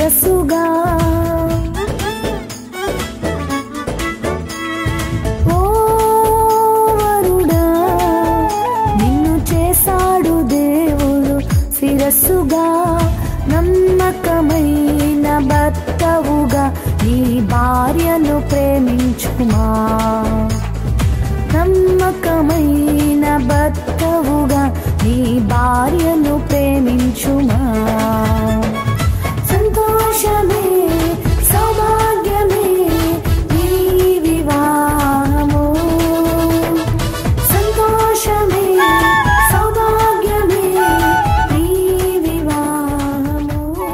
శిరస్సుగా ఓ వరుడా నిన్ను చేశాడు దేవుడు శిరస్సుగా నమ్మకమైన భర్తవుగా నీ భార్యను ప్రేమించుమా నమ్మకమైన భర్తవుగా నీ భార్యను ప్రేమించుమా సంతోషమే సౌభాగ్యమే నీ వివాహము సంతోషమే సౌభాగ్యమే నీ వివాహము.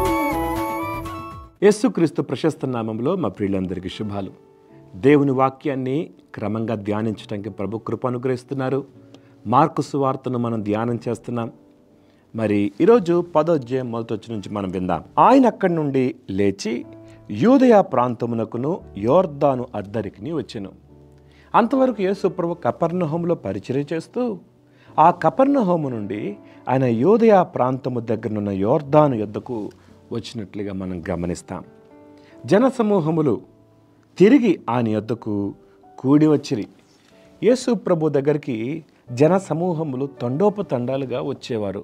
యేసుక్రీస్తు ప్రశస్త నామంలో మా ప్రియులందరికీ శుభాలు. దేవుని వాక్యాన్ని క్రమంగా ధ్యానించడానికి ప్రభు కృప అనుగ్రహిస్తున్నారు. మార్కు సువార్తను మనం ధ్యానం చేస్తున్నాం. మరి ఈరోజు 10వ అధ్యాయం మొదటి వచనం నుంచి మనం విందాం. ఆయన అక్కడి నుండి లేచి యూదయ ప్రాంతమునకును యోర్దాను అద్దరికిని వచ్చెను. అంతవరకు యేసు ప్రభు కపెర్నహూములో పరిచర్య చేస్తూ ఆ కపెర్నహూము నుండి ఆయన యూదయ ప్రాంతము దగ్గరనున్న యోర్దాను యొద్దకు వచ్చినట్లుగా మనం గమనిస్తాం. జనసమూహములు తిరిగి ఆయన యొద్దకు కూడి వచ్చిరి. యేసు ప్రభు దగ్గరికి జన సమూహములు తండోపతండాలుగా వచ్చేవారు.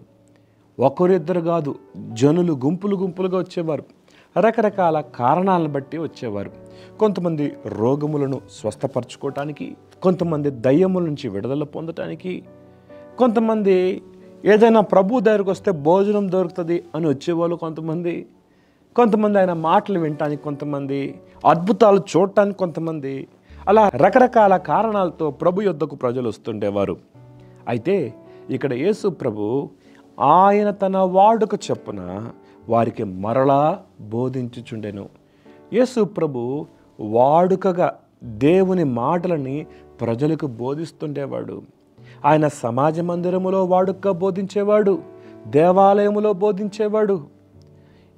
ఒకరిద్దరు కాదు, జనులు గుంపులు గుంపులుగా వచ్చేవారు. రకరకాల కారణాలను బట్టి వచ్చేవారు. కొంతమంది రోగములను స్వస్థపరచుకోవటానికి, కొంతమంది దయ్యముల నుంచి విడుదల పొందటానికి, కొంతమంది ఏదైనా ప్రభు దగ్గరికి వస్తే భోజనం దొరుకుతుంది అని వచ్చేవాళ్ళు, కొంతమంది ఆయన మాటలు వినటానికి, కొంతమంది అద్భుతాలు చూడటానికి, కొంతమంది అలా రకరకాల కారణాలతో ప్రభు యొద్దకు ప్రజలు వస్తుండేవారు. అయితే ఇక్కడ యేసు ప్రభు ఆయన తన వాడుక చొప్పున వారికి మరలా బోధించుచుండెను. యేసు ప్రభు వాడుకగా దేవుని మాటలని ప్రజలకు బోధిస్తుండేవాడు. ఆయన సమాజ మందిరములో వాడుకగా బోధించేవాడు, దేవాలయములో బోధించేవాడు.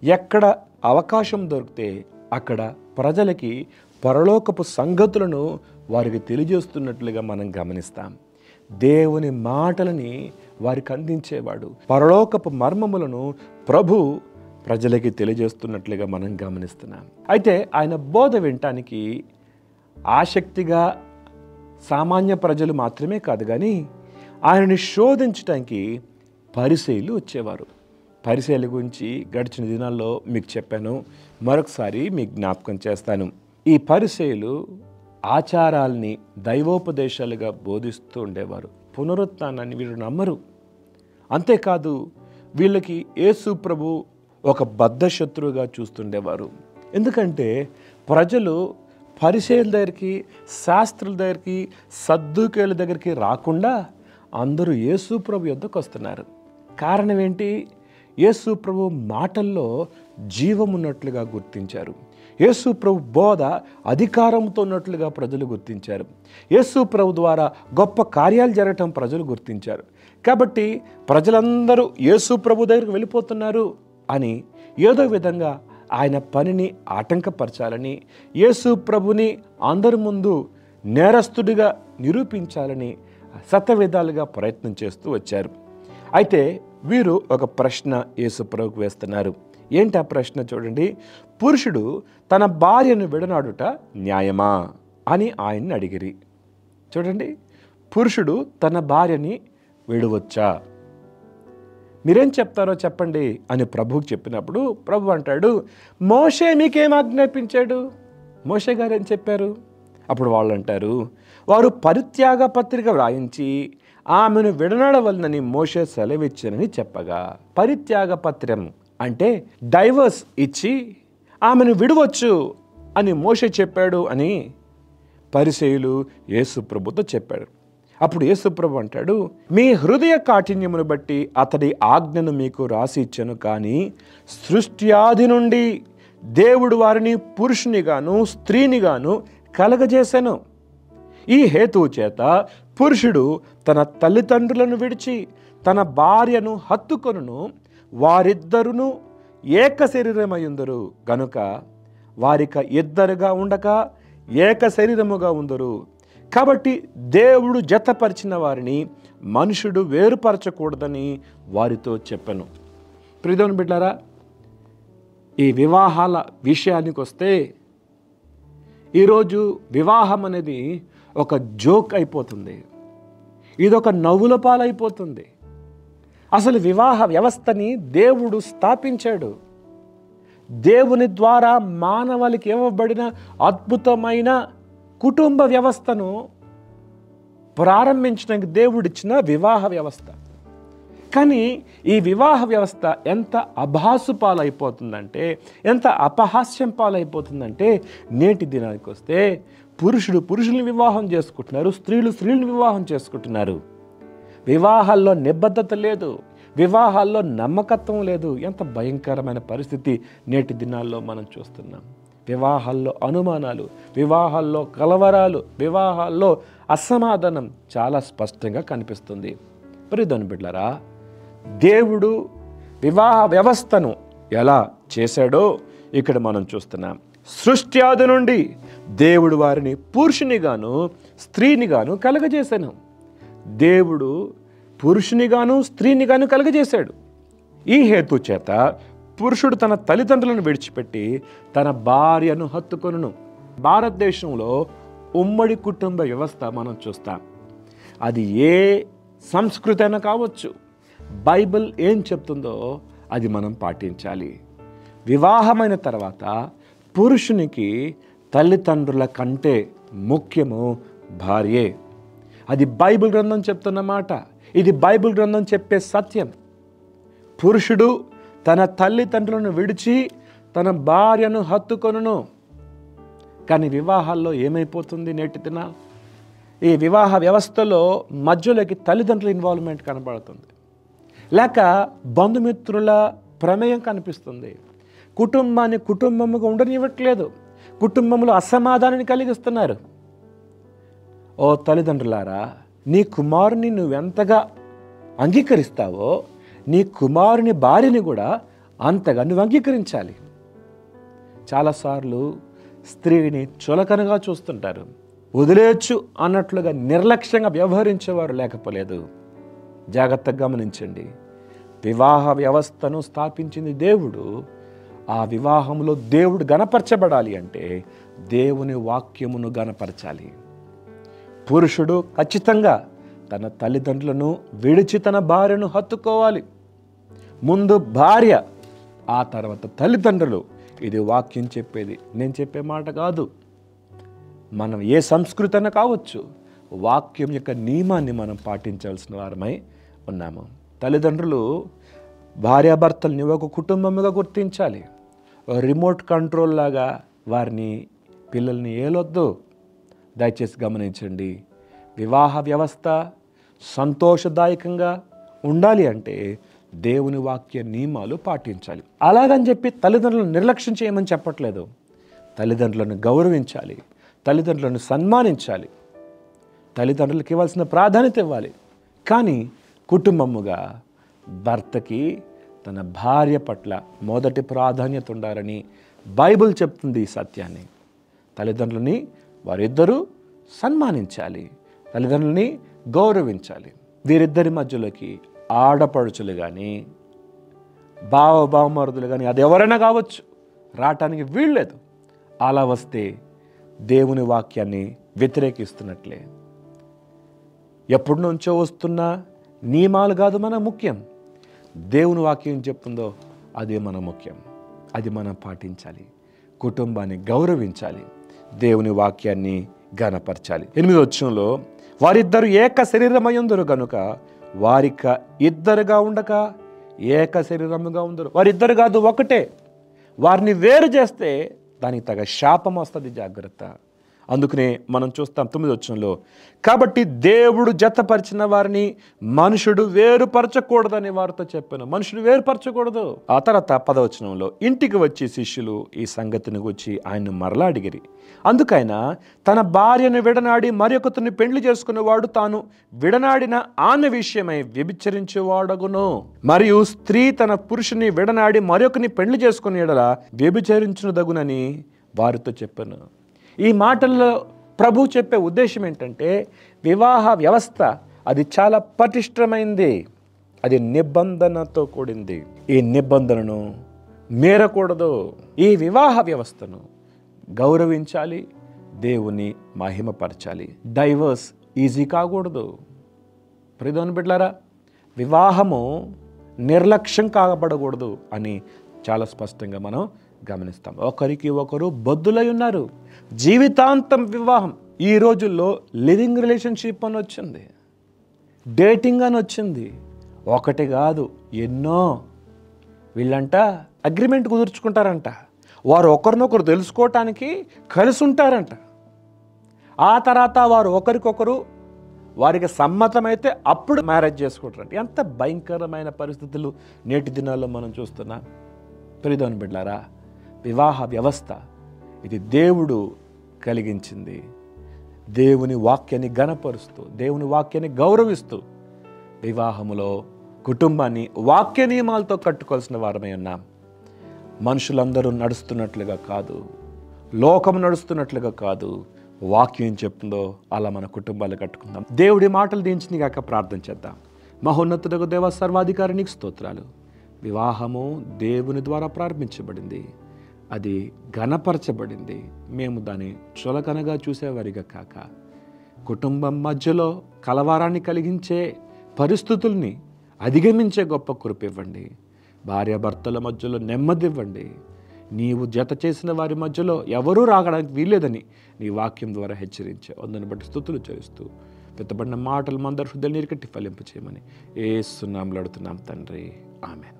ఎక్కడ అవకాశం దొరికితే అక్కడ ప్రజలకి పరలోకపు సంగతులను వారికి తెలియజేస్తున్నట్లుగా మనం గమనిస్తాం. దేవుని మాటలని వారికి అందించేవాడు. పరలోకపు మర్మములను ప్రభు ప్రజలకి తెలియజేస్తున్నట్లుగా మనం గమనిస్తున్నాం. అయితే ఆయన బోధ వినటానికి ఆసక్తిగా సామాన్య ప్రజలు మాత్రమే కాదు, కానీ ఆయనని శోధించటానికి పరిసయ్యులు వచ్చేవారు. పరిసయ్యుల గురించి గడిచిన దినాల్లో మీకు చెప్పాను, మరొకసారి మీకు జ్ఞాపకం చేస్తాను. ఈ పరిసయ్యులు ఆచారాల్ని దైవోపదేశాలుగా బోధిస్తూ ఉండేవారు. పునరుత్థానాన్ని వీరు నమ్మరు. అంతేకాదు, వీళ్ళకి యేసు ప్రభు ఒక బద్ధ శత్రువుగా చూస్తుండేవారు. ఎందుకంటే ప్రజలు పరిసయ్యుల దగ్గరికి, శాస్త్రుల దగ్గరికి, సద్దూకేయుల దగ్గరికి రాకుండా అందరూ యేసు ప్రభు యొద్దకు వస్తున్నారు. కారణం ఏంటి? యేసు ప్రభు మాటల్లో జీవమున్నట్లుగా గుర్తించారు. యేసు ప్రభు బోధ అధికారంతో ఉన్నట్లుగా ప్రజలు గుర్తించారు. యేసు ప్రభు ద్వారా గొప్ప కార్యాలు జరగటం ప్రజలు గుర్తించారు. కాబట్టి ప్రజలందరూ యేసు ప్రభు దగ్గరికి వెళ్ళిపోతున్నారు అని ఏదో విధంగా ఆయన పనిని ఆటంకపరచాలని, యేసు ప్రభుని అందరి ముందు నేరస్తుడిగా నిరూపించాలని శతవిధాలుగా ప్రయత్నం చేస్తూ వచ్చారు. అయితే వీరు ఒక ప్రశ్న యేసు ప్రభువుకు వేస్తున్నారు. ఏంటి ఆ ప్రశ్న? చూడండి. పురుషుడు తన భార్యను విడనాడుట న్యాయమా అని ఆయన్ని అడిగిరి. చూడండి, పురుషుడు తన భార్యని విడవచ్చా? మీరేం చెప్తారో చెప్పండి అని ప్రభువుకి చెప్పినప్పుడు ప్రభు అంటాడు, మోషే మీకేం ఆజ్ఞాపించాడు? మోషే గారు ఏం చెప్పారు? అప్పుడు వాళ్ళు అంటారు, వారు పరిత్యాగ పత్రిక వ్రాయించి ఆమెను విడనాడవలనని మోషే సెలవిచ్చానని చెప్పగా. పరిత్యాగ పత్రం అంటే డైవర్స్ ఇచ్చి ఆమెను విడవచ్చు అని మోషే చెప్పాడు అని పరిసయ్యులు యేసు ప్రభుతో చెప్పాడు. అప్పుడు యేసు ప్రభు అంటాడు, మీ హృదయ కాఠిన్యమును బట్టి అతడి ఆజ్ఞను మీకు రాసి ఇచ్చాను, కానీ సృష్ట్యాది నుండి దేవుడు వారిని పురుషునిగాను స్త్రీనిగాను కలగజేశాను. ఈ హేతువు చేత పురుషుడు తన తల్లిదండ్రులను విడిచి తన భార్యను హత్తుకొనును, వారిద్దరును ఏక శరీరమయుందరు గనుక వారిక ఇద్దరుగా ఉండక ఏక శరీరముగా ఉందరు. కాబట్టి దేవుడు జతపరిచిన వారిని మనుషుడు వేరుపరచకూడదని వారితో చెప్పెను. ప్రియదేవుని బిడ్డలారా, ఈ వివాహాల విషయానికి వస్తే ఈరోజు వివాహం అనేది ఒక జోక్ అయిపోతుంది. ఇదొక నవ్వుల పాలైపోతుంది. అసలు వివాహ వ్యవస్థని దేవుడు స్థాపించాడు. దేవుని ద్వారా మానవాళికి ఇవ్వబడిన అద్భుతమైన కుటుంబ వ్యవస్థను ప్రారంభించడానికి దేవుడిచ్చిన వివాహ వ్యవస్థ. కానీ ఈ వివాహ వ్యవస్థ ఎంత అభాసు పాలైపోతుందంటే, ఎంత అపహాస్యం పాలైపోతుందంటే, నేటి దినానికి వస్తే పురుషుడు పురుషుల్ని వివాహం చేసుకుంటున్నారు, స్త్రీలు స్త్రీలను వివాహం చేసుకుంటున్నారు. వివాహాల్లో నిబద్ధత లేదు, వివాహాల్లో నమ్మకత్వం లేదు. ఎంత భయంకరమైన పరిస్థితి నేటి దినాల్లో మనం చూస్తున్నాం. వివాహాల్లో అనుమానాలు, వివాహాల్లో కలవరాలు, వివాహాల్లో అసమాధానం చాలా స్పష్టంగా కనిపిస్తుంది. ప్రియమైన బిడ్డలారా, దేవుడు వివాహ వ్యవస్థను ఎలా చేశాడో ఇక్కడ మనం చూస్తున్నాం. సృష్టి ఆది నుండి దేవుడు వారిని పురుషునిగాను స్త్రీనిగాను కలగజేశాను. దేవుడు పురుషునిగాను స్త్రీనిగాను కలగజేశాడు. ఈ హేతు చేత పురుషుడు తన తల్లిదండ్రులను విడిచిపెట్టి తన భార్యను హత్తుకొనును. భారతదేశంలో ఉమ్మడి కుటుంబ వ్యవస్థ మనం చూస్తాం. అది ఏ సంస్కృతి అయినా కావచ్చు, బైబిల్ ఏం చెప్తుందో అది మనం పాటించాలి. వివాహమైన తర్వాత పురుషునికి తల్లిదండ్రుల కంటే ముఖ్యము భార్యే. అది బైబిల్ గ్రంథం చెప్తున్న మాట. ఇది బైబిల్ గ్రంథం చెప్పే సత్యం. పురుషుడు తన తల్లిదండ్రులను విడిచి తన భార్యను హత్తుకొనును. కానీ వివాహాల్లో ఏమైపోతుంది నేటి దిన? ఈ వివాహ వ్యవస్థలో మధ్యలోకి తల్లిదండ్రుల ఇన్వాల్వ్మెంట్ కనబడుతుంది, లేక బంధుమిత్రుల ప్రమేయం కనిపిస్తుంది. కుటుంబాన్ని కుటుంబముగా ఉండనివ్వట్లేదు. కుటుంబంలో అసమాధానాన్ని కలిగిస్తున్నారు. ఓ తల్లిదండ్రులారా, నీ కుమారుని నువ్వెంతగా అంగీకరిస్తావో నీ కుమారుని భార్యని కూడా అంతగా నువ్వు అంగీకరించాలి. చాలాసార్లు స్త్రీని చులకనగా చూస్తుంటారు. వదిలేయచ్చు అన్నట్లుగా నిర్లక్ష్యంగా వ్యవహరించేవారు లేకపోలేదు. జాగ్రత్తగా గమనించండి. వివాహ వ్యవస్థను స్థాపించింది దేవుడు. ఆ వివాహంలో దేవుడు గణపరచబడాలి అంటే దేవుని వాక్యమును గణపరచాలి. పురుషుడు ఖచ్చితంగా తన తల్లిదండ్రులను విడిచి తన భార్యను హత్తుకోవాలి. ముందు భార్య, ఆ తర్వాత తల్లిదండ్రులు. ఇది వాక్యం చెప్పేది, నేను చెప్పే మాట కాదు. మనం ఏ సంస్కృతి అయినా కావచ్చు, వాక్యం యొక్క నియమాన్ని మనం పాటించాల్సిన వారమై ఉన్నాము. తల్లిదండ్రులు భార్యాభర్తల్ని ఒక కుటుంబముగా గుర్తించాలి. రిమోట్ కంట్రోల్ లాగా వారిని పిల్లల్ని ఏలొద్దు. దయచేసి గమనించండి. వివాహ వ్యవస్థ సంతోషదాయకంగా ఉండాలి అంటే దేవుని వాక్య నియమాలు పాటించాలి. అలాగని చెప్పి తల్లిదండ్రులను నిర్లక్ష్యం చేయమని చెప్పట్లేదు. తల్లిదండ్రులను గౌరవించాలి, తల్లిదండ్రులను సన్మానించాలి, తల్లిదండ్రులకు ఇవ్వాల్సిన ప్రాధాన్యత ఇవ్వాలి. కానీ కుటుంబముగా భర్తకి తన భార్య పట్ల మొదటి ప్రాధాన్యత ఉండాలని బైబిల్ చెప్తుంది. ఈ సత్యాన్ని తల్లిదండ్రులని వారిద్దరూ సన్మానించాలి, తల్లిదండ్రులని గౌరవించాలి. వీరిద్దరి మధ్యలోకి ఆడపడుచులు కానీ బావమరుదులు కానీ అది ఎవరైనా కావచ్చు రావటానికి వీల్లేదు. అలా వస్తే దేవుని వాక్యాన్ని వ్యతిరేకిస్తున్నట్లే. ఎప్పటి నుంచో వస్తున్న నియమాలు కాదు మన ముఖ్యం. దేవుని వాక్యం చెప్తుందో అదే మన ముఖ్యం. అది మనం పాటించాలి. కుటుంబాన్ని గౌరవించాలి, దేవుని వాక్యాన్ని ఘనపరచాలి. 8వ వచనంలో వారిద్దరు ఏక శరీరమయుందురు గనుక వారిక ఇద్దరుగా ఉండక ఏక శరీరముగా ఉందరు. వారిద్దరు కాదు, ఒకటే. వారిని వేరు చేస్తే దానికి తగ శాపం వస్తుంది. జాగ్రత్త. అందుకనే మనం చూస్తాం 9వ వచనంలో, కాబట్టి దేవుడు జతపరిచిన వారిని మనుషుడు వేరుపరచకూడదని వారితో చెప్పాను. మనుషుడు వేరుపరచకూడదు. ఆ తర్వాత 10వ వచనంలో, ఇంటికి వచ్చి శిష్యులు ఈ సంగతిని గురించి ఆయన్ను మరలా అడిగిరి. అందుకైనా తన భార్యను విడనాడి మరొకరిని పెండ్లి చేసుకునేవాడు తాను విడనాడిన ఆమె విషయమై వ్యభిచరించేవాడగును. మరియు స్త్రీ తన పురుషుని విడనాడి మరొకరిని పెండ్లి చేసుకునే యెడల వ్యభిచరించునదగునని వారితో చెప్పాను. ఈ మాటల్లో ప్రభు చెప్పే ఉద్దేశం ఏంటంటే, వివాహ వ్యవస్థ అది చాలా పటిష్టమైంది, అది నిబంధనతో కూడింది. ఈ నిబంధనను మీరకూడదు. ఈ వివాహ వ్యవస్థను గౌరవించాలి, దేవుని మహిమపరచాలి. డైవర్స్ ఈజీ కాకూడదు. ప్రియదేవుని బిడ్డలారా, వివాహము నిర్లక్ష్యం కాకపడకూడదు అని చాలా స్పష్టంగా మనం గమనిస్తాం. ఒకరికి ఒకరు బద్దులై ఉన్నారు. జీవితాంతం వివాహం. ఈ రోజుల్లో లివింగ్ రిలేషన్షిప్ అని వచ్చింది, డేటింగ్ అని వచ్చింది. ఒకటి కాదు, ఎన్నో. వీళ్ళంట అగ్రిమెంట్ కుదుర్చుకుంటారంట, వారు ఒకరినొకరు తెలుసుకోవటానికి కలిసి ఉంటారంట. ఆ తర్వాత వారు ఒకరికొకరు వారికి సమ్మతమైతే అప్పుడు మ్యారేజ్ చేసుకుంటారంట. ఎంత భయంకరమైన పరిస్థితులు నేటి దినాల్లో మనం చూస్తున్నాం. ప్రియదేవుని బిడ్డలారా, వివాహ వ్యవస్థ ఇది దేవుడు కలిగించింది. దేవుని వాక్యాన్ని ఘనపరుస్తూ, దేవుని వాక్యాన్ని గౌరవిస్తూ వివాహములో కుటుంబాన్ని వాక్య నియమాలతో కట్టుకోవాల్సిన వారమై ఉన్నాం. మనుషులందరూ నడుస్తున్నట్లుగా కాదు, లోకం నడుస్తున్నట్లుగా కాదు, వాక్యం ఏం చెప్తుందో అలా మన కుటుంబాలు కట్టుకుందాం. దేవుడి మాటలు దించింది కాక ప్రార్థన చేద్దాం. మహోన్నతుడకు దేవ, సర్వాధికారి నీకు స్తోత్రాలు. వివాహము దేవుని ద్వారా ప్రారంభించబడింది, అది ఘనపరచబడింది. మేము దాన్ని చులకనగా చూసేవారిగా కాక, కుటుంబం మధ్యలో కలవరాన్ని కలిగించే పరిస్థితుల్ని అధిగమించే గొప్ప కృప ఇవ్వండి. భార్యాభర్తల మధ్యలో నెమ్మది ఇవ్వండి. నీవు జత చేసిన వారి మధ్యలో ఎవరూ రాగడానికి వీల్లేదని నీ వాక్యం ద్వారా హెచ్చరించావు. అందుని బట్టి స్తుతులు చేస్తూ పెద్దబడిన మాటలు మందరి హృదయాలు నీరు కట్టి ఫలింప చేయమని యేసు నామములో అడుగుతున్నాం తండ్రి, ఆమేన్.